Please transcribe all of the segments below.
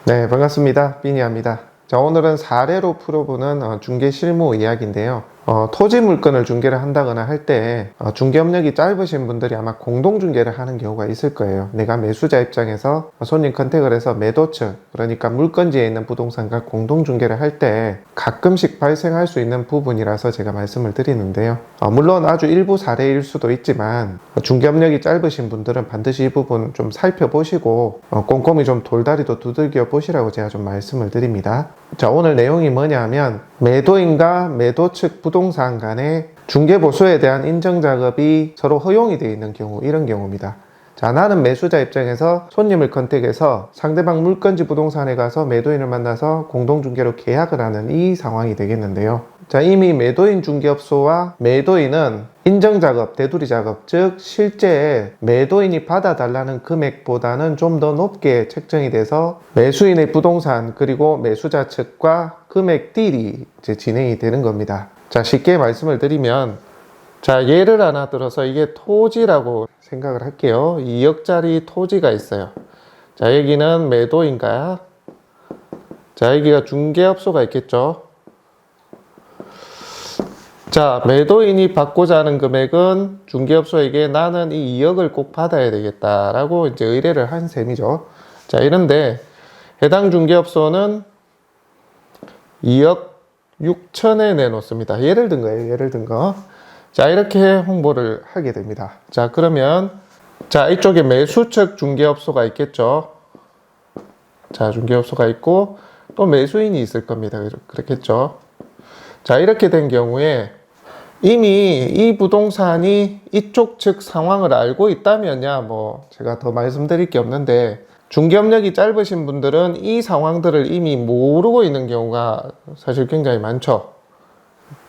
네, 반갑습니다. 삐니아입니다. 자, 오늘은 사례로 풀어보는 중개 실무 이야기인데요. 토지 물건을 중개를 한다거나 할 때 중개 업력이 짧으신 분들이 아마 공동 중개를 하는 경우가 있을 거예요. 내가 매수자 입장에서 손님 컨택을 해서 매도 측, 그러니까 물건지에 있는 부동산과 공동 중개를 할 때 가끔씩 발생할 수 있는 부분이라서 제가 말씀을 드리는데요. 물론 아주 일부 사례일 수도 있지만 중개 업력이 짧으신 분들은 반드시 이 부분 좀 살펴보시고 꼼꼼히 좀 돌다리도 두들겨 보시라고 제가 좀 말씀을 드립니다. 자, 오늘 내용이 뭐냐면 매도인과 매도 측 부동산 간의 중개보수에 대한 인정작업이 서로 허용이 되어 있는 경우, 이런 경우입니다. 자, 나는 매수자 입장에서 손님을 컨택해서 상대방 물건지 부동산에 가서 매도인을 만나서 공동중개로 계약을 하는 이 상황이 되겠는데요. 자, 이미 매도인 중개업소와 매도인은 인정작업, 대두리작업, 즉 실제 매도인이 받아달라는 금액보다는 좀 더 높게 책정이 돼서 매수인의 부동산 그리고 매수자 측과 금액 딜이 이제 진행이 되는 겁니다. 자, 쉽게 말씀을 드리면, 자, 예를 하나 들어서 이게 토지라고 생각을 할게요. 2억짜리 토지가 있어요. 자, 여기는 매도인가요? 자, 여기가 중개업소가 있겠죠. 자, 매도인이 받고자 하는 금액은 중개업소에게 나는 이 2억을 꼭 받아야 되겠다라고 이제 의뢰를 한 셈이죠. 자, 이런데 해당 중개업소는 2억 6천에 내놓습니다. 예를 든 거예요. 예를 든 거. 자, 이렇게 홍보를 하게 됩니다. 자, 그러면 자, 이쪽에 매수 측 중개업소가 있겠죠. 자, 중개업소가 있고 또 매수인이 있을 겁니다. 그렇겠죠. 자, 이렇게 된 경우에 이미 이 부동산이 이쪽 측 상황을 알고 있다면야 뭐 제가 더 말씀드릴 게 없는데, 중개업력이 짧으신 분들은 이 상황들을 이미 모르고 있는 경우가 사실 굉장히 많죠.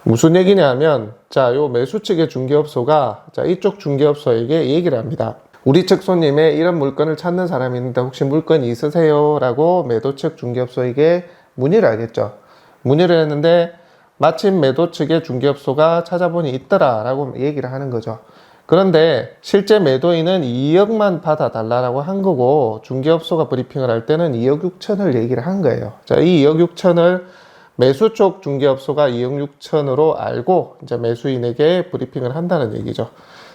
무슨 얘기냐면, 자, 요 매수 측의 중개업소가 자, 이쪽 중개업소에게 얘기를 합니다. 우리 측 손님의 이런 물건을 찾는 사람이 있는데 혹시 물건이 있으세요? 라고 매도 측 중개업소에게 문의를 하겠죠. 문의를 했는데 마침 매도 측의 중개업소가 찾아보니 있더라 라고 얘기를 하는 거죠. 그런데 실제 매도인은 2억만 받아달라고 한 거고, 중개업소가 브리핑을 할 때는 2억 6천을 얘기를 한 거예요. 자, 이 2억 6천을 매수 쪽 중개업소가 2억 6천으로 알고 이제 매수인에게 브리핑을 한다는 얘기죠.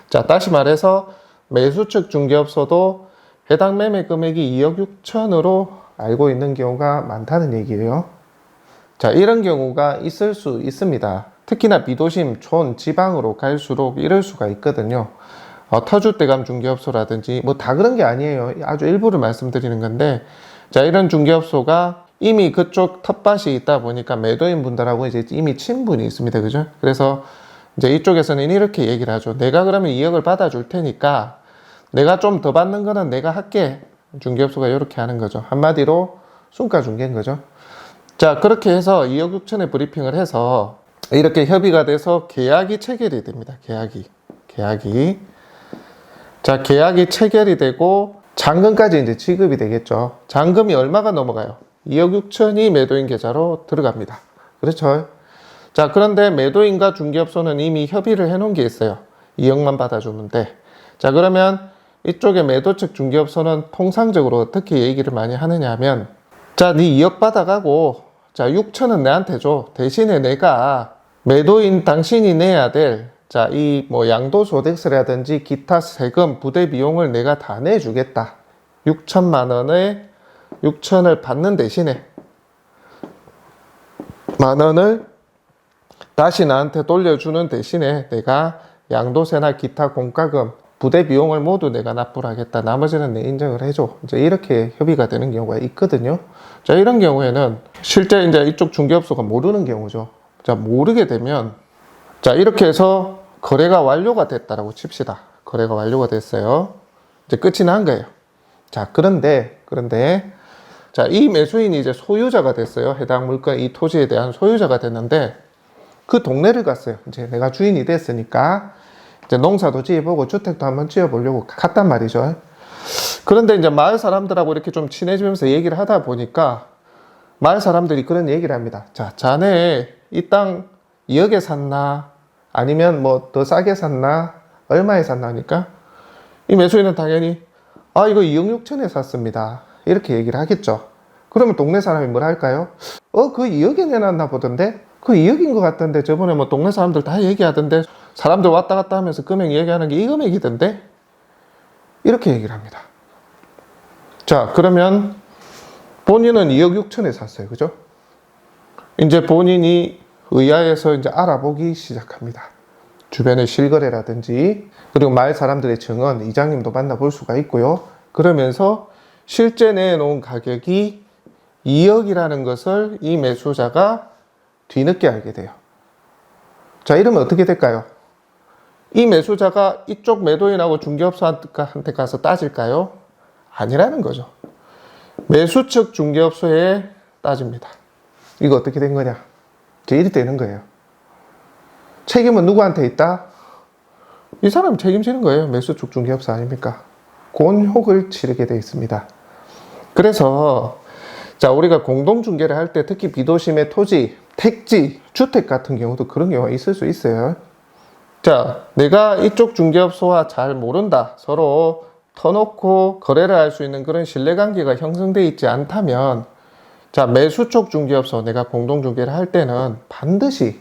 자, 다시 말해서 매수 측 중개업소도 해당 매매 금액이 2억 6천으로 알고 있는 경우가 많다는 얘기예요. 자, 이런 경우가 있을 수 있습니다. 특히나 비도심, 촌, 지방으로 갈수록 이럴 수가 있거든요. 터줏대감 중개업소라든지 뭐 다 그런 게 아니에요. 아주 일부를 말씀드리는 건데, 자, 이런 중개업소가 이미 그쪽 텃밭이 있다 보니까 매도인 분들하고 이제 이미 친분이 있습니다. 그죠? 그래서 이제 이쪽에서는 이렇게 얘기를 하죠. 내가 그러면 2억을 받아줄 테니까 내가 좀 더 받는 거는 내가 할게. 중개업소가 이렇게 하는 거죠. 한마디로 순가 중개인 거죠. 자, 그렇게 해서 2억 6천에 브리핑을 해서 이렇게 협의가 돼서 계약이 체결이 됩니다. 계약이. 자, 계약이 체결이 되고 잔금까지 이제 지급이 되겠죠. 잔금이 얼마가 넘어가요? 2억 6천이 매도인 계좌로 들어갑니다. 그렇죠? 자, 그런데 매도인과 중개업소는 이미 협의를 해놓은 게 있어요. 2억만 받아주면 돼. 자, 그러면 이쪽에 매도 측 중개업소는 통상적으로 어떻게 얘기를 많이 하느냐 하면, 자, 네 2억 받아가고, 자, 6천은 내한테 줘. 대신에 내가 매도인 당신이 내야 될, 자, 이 뭐 양도소득세라든지 기타 세금, 부대 비용을 내가 다 내주겠다. 6천만 원에 6천을 받는 대신에 만 원을 다시 나한테 돌려주는 대신에 내가 양도세나 기타 공과금, 부대 비용을 모두 내가 납부를 하겠다. 나머지는 내 인정을 해줘. 이제 이렇게 협의가 되는 경우가 있거든요. 자, 이런 경우에는 실제 이제 이쪽 중개업소가 모르는 경우죠. 자, 모르게 되면, 자, 이렇게 해서 거래가 완료가 됐다라고 칩시다. 거래가 완료가 됐어요. 이제 끝이 난 거예요. 자, 그런데, 자, 이 매수인이 이제 소유자가 됐어요. 해당 물건, 이 토지에 대한 소유자가 됐는데, 그 동네를 갔어요. 이제 내가 주인이 됐으니까, 이제 농사도 지어보고 주택도 한번 지어보려고 갔단 말이죠. 그런데 이제 마을 사람들하고 이렇게 좀 친해지면서 얘기를 하다 보니까 마을 사람들이 그런 얘기를 합니다. 자, 자네 이 땅 2억에 샀나? 아니면 뭐 더 싸게 샀나? 얼마에 샀나 하니까 이 매수인은 당연히 아, 이거 2억 6천에 샀습니다. 이렇게 얘기를 하겠죠. 그러면 동네 사람이 뭘 할까요? 그 2억에 내놨나 보던데? 그 2억인 것 같던데? 저번에 뭐 동네 사람들 다 얘기하던데? 사람들 왔다 갔다 하면서 금액 얘기하는 게 이 금액이던데? 이렇게 얘기를 합니다. 자, 그러면 본인은 2억 6천에 샀어요. 그죠? 이제 본인이 의아해서 이제 알아보기 시작합니다. 주변의 실거래라든지, 그리고 마을 사람들의 증언, 이장님도 만나볼 수가 있고요. 그러면서 실제 내놓은 가격이 2억이라는 것을 이 매수자가 뒤늦게 알게 돼요. 자, 이러면 어떻게 될까요? 이 매수자가 이쪽 매도인하고 중개업소한테 가서 따질까요? 아니라는 거죠. 매수 측 중개업소에 따집니다. 이거 어떻게 된 거냐? 이제 이리 되는 거예요. 책임은 누구한테 있다? 이 사람 책임지는 거예요. 매수 측 중개업소 아닙니까? 곤혹을 치르게 되어 있습니다. 그래서 자, 우리가 공동중개를 할 때 특히 비도심의 토지, 택지, 주택 같은 경우도 그런 경우가 있을 수 있어요. 자, 내가 이쪽 중개업소와 잘 모른다. 서로 터놓고 거래를 할 수 있는 그런 신뢰관계가 형성되어 있지 않다면 자, 매수 쪽 중개업소 내가 공동중개를 할 때는 반드시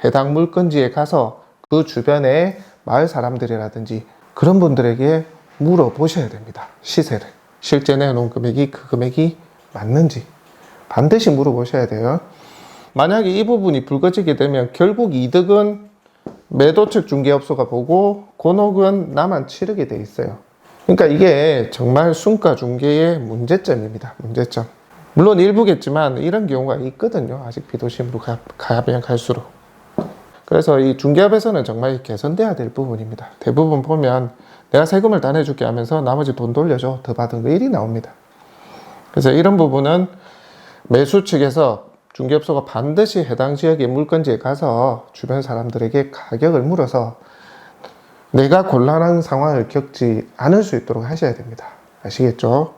해당 물건지에 가서 그 주변의 마을 사람들이라든지 그런 분들에게 물어보셔야 됩니다. 시세를. 실제 내놓은 금액이 그 금액이 맞는지 반드시 물어보셔야 돼요. 만약에 이 부분이 불거지게 되면 결국 이득은 매도 측 중개업소가 보고 곤혹은 나만 치르게 돼 있어요. 그러니까 이게 정말 순가 중개의 문제점입니다. 문제점. 물론 일부겠지만 이런 경우가 있거든요. 아직 비도심으로 가면 갈수록. 그래서 이 중개업에서는 정말 개선돼야 될 부분입니다. 대부분 보면 내가 세금을 다 내줄게 하면서 나머지 돈 돌려줘. 더 받은 거 일이 나옵니다. 그래서 이런 부분은 매수 측에서 중개업소가 반드시 해당 지역의 물건지에 가서 주변 사람들에게 가격을 물어서 내가 곤란한 상황을 겪지 않을 수 있도록 하셔야 됩니다. 아시겠죠?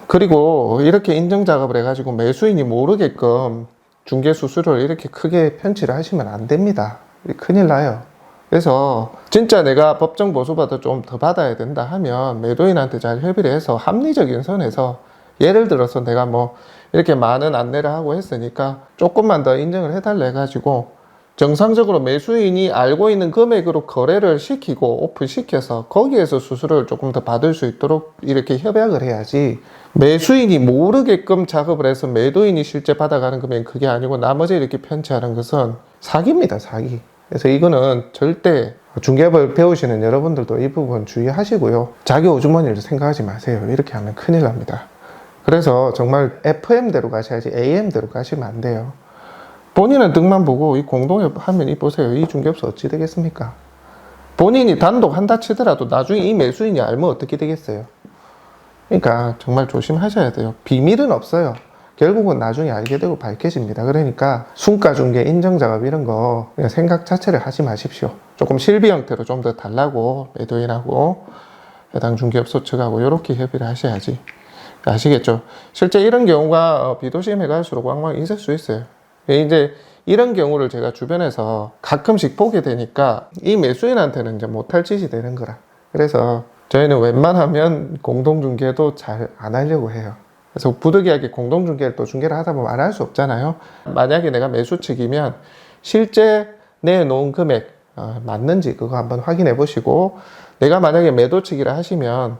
그리고 이렇게 인증 작업을 해가지고 매수인이 모르게끔 중개 수수료를 이렇게 크게 편취를 하시면 안 됩니다. 큰일 나요. 그래서 진짜 내가 법정 보수받아 좀 더 받아야 된다 하면 매도인한테 잘 협의를 해서 합리적인 선에서 예를 들어서 내가 뭐 이렇게 많은 안내를 하고 했으니까 조금만 더 인정을 해달라 해가지고 정상적으로 매수인이 알고 있는 금액으로 거래를 시키고 오픈시켜서 거기에서 수수료를 조금 더 받을 수 있도록 이렇게 협약을 해야지 매수인이 모르게끔 작업을 해서 매도인이 실제 받아가는 금액은 그게 아니고 나머지 이렇게 편취하는 것은 사기입니다. 사기. 그래서 이거는 절대 중개업을 배우시는 여러분들도 이 부분 주의하시고요. 자기 오주머니를 생각하지 마세요. 이렇게 하면 큰일 납니다. 그래서 정말 FM대로 가셔야지 AM대로 가시면 안 돼요. 본인은 등만 보고 이 공동업 하면 이 보세요. 이 중개업소 어찌 되겠습니까? 본인이 단독 한다 치더라도 나중에 이 매수인이 알면 어떻게 되겠어요? 그러니까 정말 조심하셔야 돼요. 비밀은 없어요. 결국은 나중에 알게 되고 밝혀집니다. 그러니까 순가중개, 인정작업 이런 거 그냥 생각 자체를 하지 마십시오. 조금 실비 형태로 좀 더 달라고 매도인하고 해당 중개업소 측하고 이렇게 협의를 하셔야지. 아시겠죠? 실제 이런 경우가 비도심에 갈수록 왕왕 있을 수 있어요. 이제 이런 경우를 제가 주변에서 가끔씩 보게 되니까 이 매수인한테는 이제 못할 짓이 되는 거라. 그래서 저희는 웬만하면 공동중개도 잘 안 하려고 해요. 그래서 부득이하게 공동중개를 또 중개를 하다 보면 안 할 수 없잖아요. 만약에 내가 매수 측이면 실제 내놓은 금액 맞는지 그거 한번 확인해 보시고 내가 만약에 매도 측이라 하시면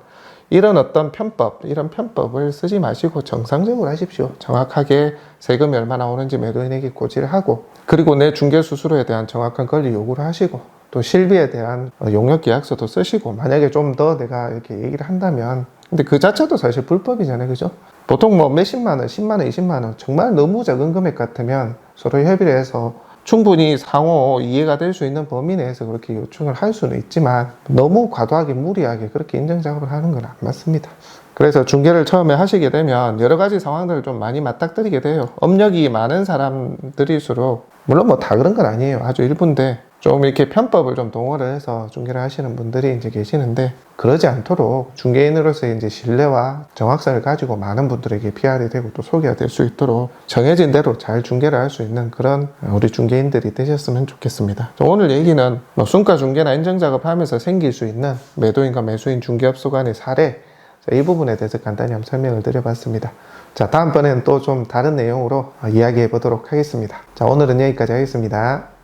이런 어떤 편법, 이런 편법을 쓰지 마시고 정상적으로 하십시오. 정확하게 세금이 얼마 나오는지 매도인에게 고지를 하고 그리고 내 중개 수수료에 대한 정확한 권리 요구를 하시고 또 실비에 대한 용역 계약서도 쓰시고 만약에 좀 더 내가 이렇게 얘기를 한다면 근데 그 자체도 사실 불법이잖아요. 그죠? 보통 뭐 몇십만 원, 10만 원, 20만 원 정말 너무 작은 금액 같으면 서로 협의를 해서 충분히 상호 이해가 될 수 있는 범위 내에서 그렇게 요청을 할 수는 있지만 너무 과도하게 무리하게 그렇게 인증 작업을 하는 건 안 맞습니다. 그래서 중개를 처음에 하시게 되면 여러 가지 상황들을 좀 많이 맞닥뜨리게 돼요. 업력이 많은 사람들일수록, 물론 뭐 다 그런 건 아니에요. 아주 일부인데 좀 이렇게 편법을 좀 동원을 해서 중개를 하시는 분들이 이제 계시는데, 그러지 않도록 중개인으로서의 이제 신뢰와 정확성을 가지고 많은 분들에게 PR이 되고 또 소개가 될 수 있도록 정해진 대로 잘 중개를 할 수 있는 그런 우리 중개인들이 되셨으면 좋겠습니다. 오늘 얘기는 뭐 순가 중개나 인증 작업하면서 생길 수 있는 매도인과 매수인 중개업소 간의 사례, 이 부분에 대해서 간단히 한번 설명을 드려봤습니다. 자, 다음번에는 또 좀 다른 내용으로 이야기해 보도록 하겠습니다. 자, 오늘은 여기까지 하겠습니다.